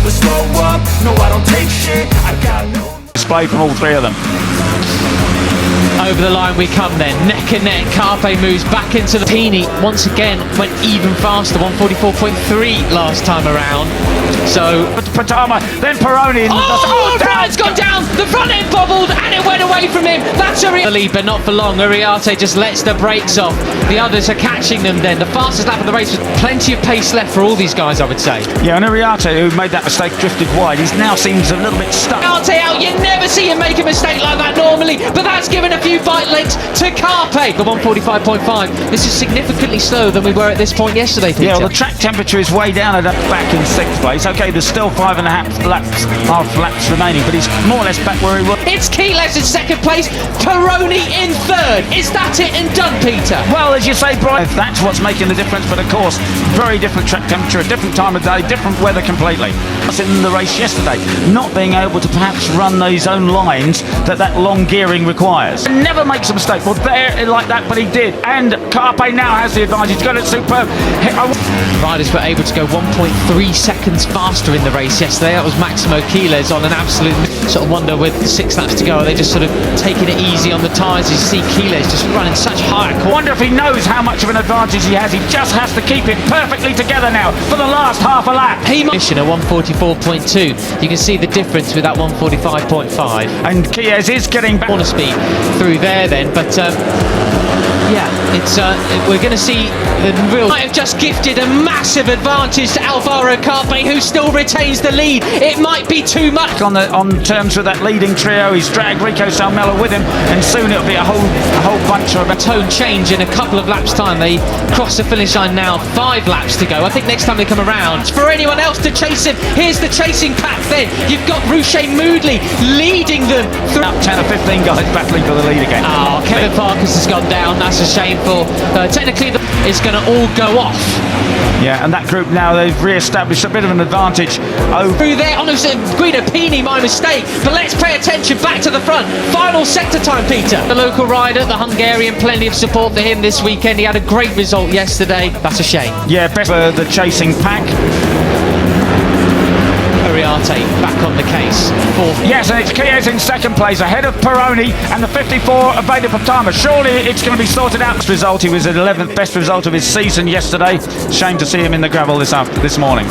never slow up, no I don't take shit, I got no... Display from all three of them. Over the line we come then, neck and neck. Carp moves back into the Pini. Once again, went even faster, 144.3 last time around. So Pratama, then Peroni. Oh, Brian's gone down. The front end bobbled and it went away from him. That's the lead, but not for long. Uriarte just lets the brakes off. The others are catching them then. The fastest lap of the race with plenty of pace left for all these guys, I would say. Yeah, and Uriarte, who made that mistake, drifted wide. He now seems a little bit stuck. Uriarte out. You never see him make a mistake like that normally, but that's given a few bite lengths to Carp. The 145.5. This is significantly slower than we were at this point yesterday, Peter. Yeah, well, the track temperature is way down back in 6th place. Okay, there's still 5.5 laps remaining, but he's more or less back where he was. It's Keyless in 2nd place, Peroni in 3rd. Is that it and done, Peter? Well, as you say, Brian, that's what's making the difference for the course. Very different track temperature, a different time of day, different weather completely. That's in the race yesterday, not being able to perhaps run those own lines that long gearing requires. Never makes a mistake. Well, there like that, but he did. And Carp now has the advantage. Got it superb. Riders were able to go 1.3 seconds faster in the race yesterday. That was Maximo Keyless on an absolute sort of wonder with 6 laps to go. Are they just sort of taking it easy on the tyres? You see Keyless just running such high. I wonder if he knows how much of an advantage he has. He just has to keep it perfectly together now for the last half a lap. He mission at 144.2. You can see the difference with that 145.5. And Keyless is getting back. Corner speed through there then, but yeah, it's we're going to see the real. Might have just gifted a massive advantage to Alvaro Carp, who still retains the lead. It might be too much on terms with that leading trio. He's dragged Rico Salmela with him, and soon it'll be a whole bunch of a tone change in a couple of laps' time. They cross the finish line now. 5 laps to go. I think next time they come around, for anyone else to chase him, here's the chasing pack. Then you've got Rouchet Moodley leading them through. 10 or 15 guys battling for the lead again. Oh, Kevin Farkas has gone down. That's a shameful. Technically, it's going to all go off. Yeah, and that group now, they've re-established a bit of an advantage over through there. On Guido Pini, my mistake. But let's pay attention back to the front. Final sector time, Peter. The local rider, the Hungarian, plenty of support for him this weekend. He had a great result yesterday. That's a shame. Yeah, best for the chasing pack. Uriarte back on the case. 4th. Yes, and it's Keyless in 2nd place, ahead of Peroni and the 54 of Veda Pratama. Surely it's going to be sorted out. This result, he was at 11th, best result of his season yesterday. Shame to see him in the gravel this morning.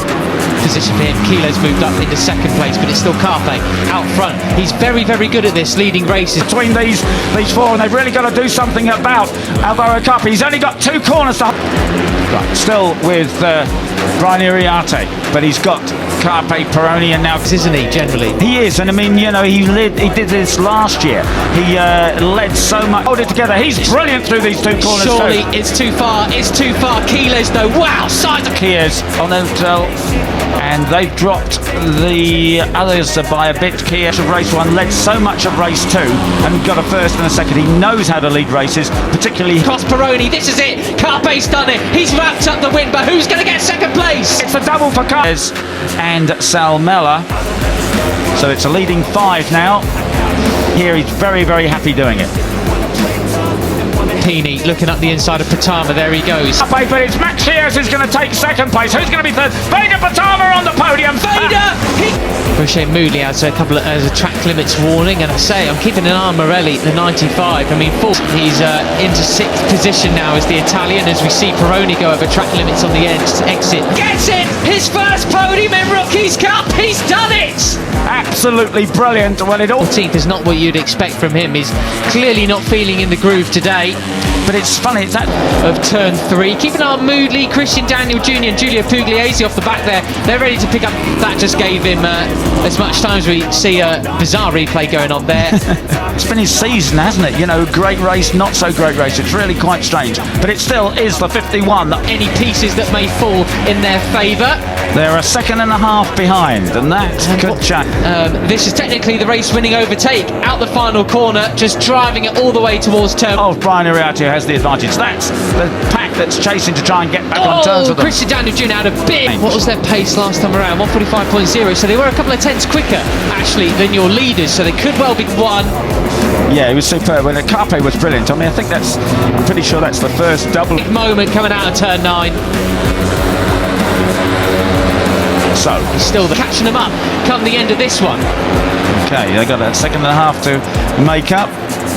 Position for him. Keyless moved up into 2nd place, but it's still Carp out front. He's very, very good at this, leading races. Between these 4, and they've really got to do something about Alvaro Carp. He's only got 2 corners to... Right, still with Brian Uriarte, but he's got Carp, Peroni, and now... Isn't he, generally? He is, and I mean, you know, he did this last year. He led so much. Hold it together. He's brilliant through these 2 corners. Surely it's too far. It's too far. Keyless, though. Wow, size of... Keyless on the hotel. And they've dropped the others by a bit. Keyless of race 1 led so much of race 2 and got a 1st and a 2nd. He knows how to lead races, particularly... Cross Peroni, this is it. Carpe's done it. He's wrapped up the win, but who's going to get 2nd place? It's a double for Carp and Salmela. So it's a leading 5 now. Here he's very, very happy doing it. Pini looking up the inside of Pratama. There he goes. But it's Max Shears who's going to take 2nd place. Who's going to be 3rd? Veda Pratama on the podium. Veda! Rouchet Moodley has a couple of track limits warning, and I say I'm keeping an eye on Morelli, the 95. I mean, he's into 6th position now as the Italian, as we see Peroni go over track limits on the exit. Gets it! His first podium in Rookie's Cup. He's done it! Absolutely brilliant. Well, it all 14th is not what you'd expect from him. He's clearly not feeling in the groove today. But it's funny, it's that of turn 3. Keep an eye on Moodley, Christian Daniel Jr. and Giulio Pugliese off the back there. They're ready to pick up. That just gave him as much time as we see a bizarre replay going on there. It's been his season, hasn't it? You know, great race, not so great race. It's really quite strange. But it still is the 51. Any pieces that may fall in their favour. They're a 2.5 seconds behind, and that could change. This is technically the race-winning overtake. Out the final corner, just driving it all the way towards turn. Oh, Brian Uriarte has the advantage. That's the pack that's chasing to try and get back on terms with them. Christian Daniel Jr. had a big... What was their pace last time around? 145.0. So they were a couple of tenths quicker, actually, than your leaders. So they could well be 1. Yeah, it was superb. When Carp was brilliant. I mean, I think I'm pretty sure that's the first double. Big moment coming out of turn 9. so. He's still catching them up come the end of this one. Okay, they got a second and a half to make up,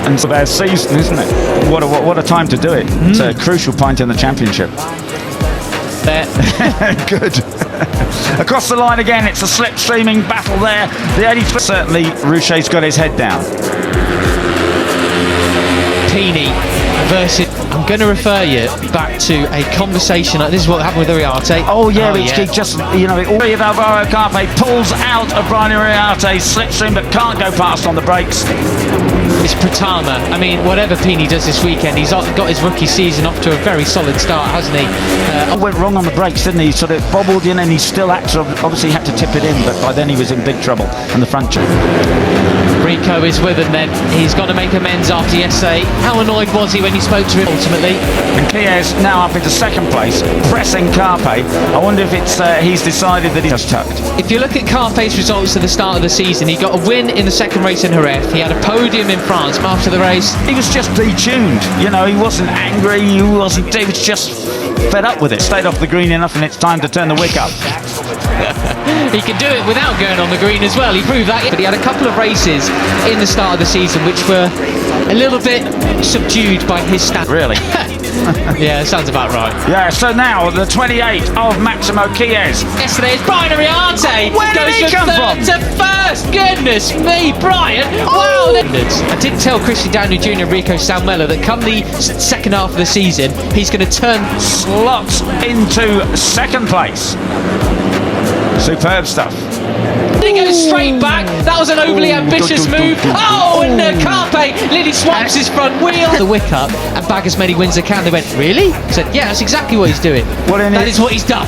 and it's their season, isn't it? What a time to do it. It's a crucial point in the championship. There. Good. Across the line again, it's a slipstreaming battle there. The 83. Certainly, Ruchet's got his head down. Peeny versus. I'm going to refer you back to a conversation. This is what happened with Uriarte. Oh yeah, he just, you know, all of Alvaro Carp pulls out of Brian Uriarte's slipstream, but can't go past on the brakes. It's Pratama. I mean, whatever Peeny does this weekend, he's got his rookie season off to a very solid start, hasn't he? Went wrong on the brakes, didn't he? Sort of bobbled in, and he still obviously had to tip it in, but by then he was in big trouble on the front. Rico is with him then. He's got to make amends after yesterday. How annoyed was he when he spoke to him ultimately? And Kies now up into second place, pressing Carpe. I wonder if it's he's decided that he's just tucked. If you look at Carpe's results at the start of the season, he got a win in the second race in Jerez. He had a podium in France after the race. He was just detuned. You know, he wasn't angry. He was just fed up with it. Stayed off the green enough, and it's time to turn the wick up. He can do it without going on the green as well. He proved that. But he had a couple of races in the start of the season which were a little bit subdued by his standards. Really? Yeah, sounds about right. Yeah, so now the 28 of Maximo Kies. Yesterday's Brian Uriarte Where did he come from? To first. Goodness me, Brian. Oh. Wow. I did tell Christian Daniel Jr. and Rico Salmela that come the second half of the season, he's going to turn slots into second place. Superb stuff. He goes straight back. That was an overly ambitious move. Oh, and Carpe Lily swipes his front wheel. The wick up and bag as many wins as they can. They went, really? I said, yeah, that's exactly what he's doing. That is what he's done.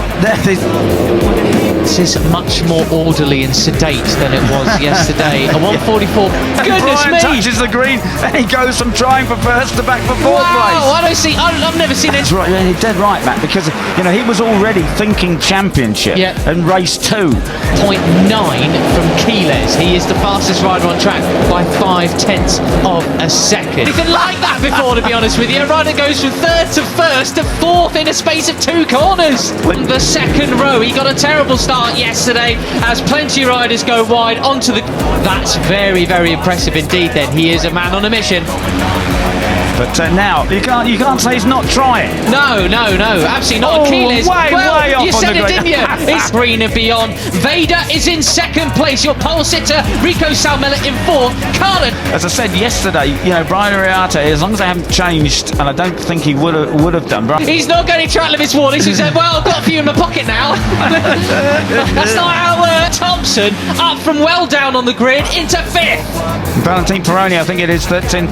This is much more orderly and sedate than it was yesterday. A 144. Goodness Brian me! touches the green and he goes from trying for first to back for fourth place. I've never seen it. That's right, you're dead right, Matt, because you know he was already thinking championship and race 2. 0.9 from Quiles. He is the fastest rider on track by 0.5 of a second. Anything like that before, to be honest with you. A rider goes from third to first to fourth in a space of 2 corners. The second row, he got a terrible start yesterday as plenty of riders go wide onto the. That's very, very impressive indeed. Then he is a man on a mission. But now you can't say he's not trying. No, absolutely not. Quiles. Way off you said it, didn't you? It's green and beyond. Veda is in second place. Your pole sitter, Rico Salmela in fourth. Carlin. As I said yesterday, you know, Brian Uriarte, as long as they haven't changed, and I don't think he would have done. He's not going to track limits warnings. He said, well, I've got a few in my pocket now. That's not how it works. Thompson up from well down on the grid into 5th. Valentine Peroni, I think it is, that's in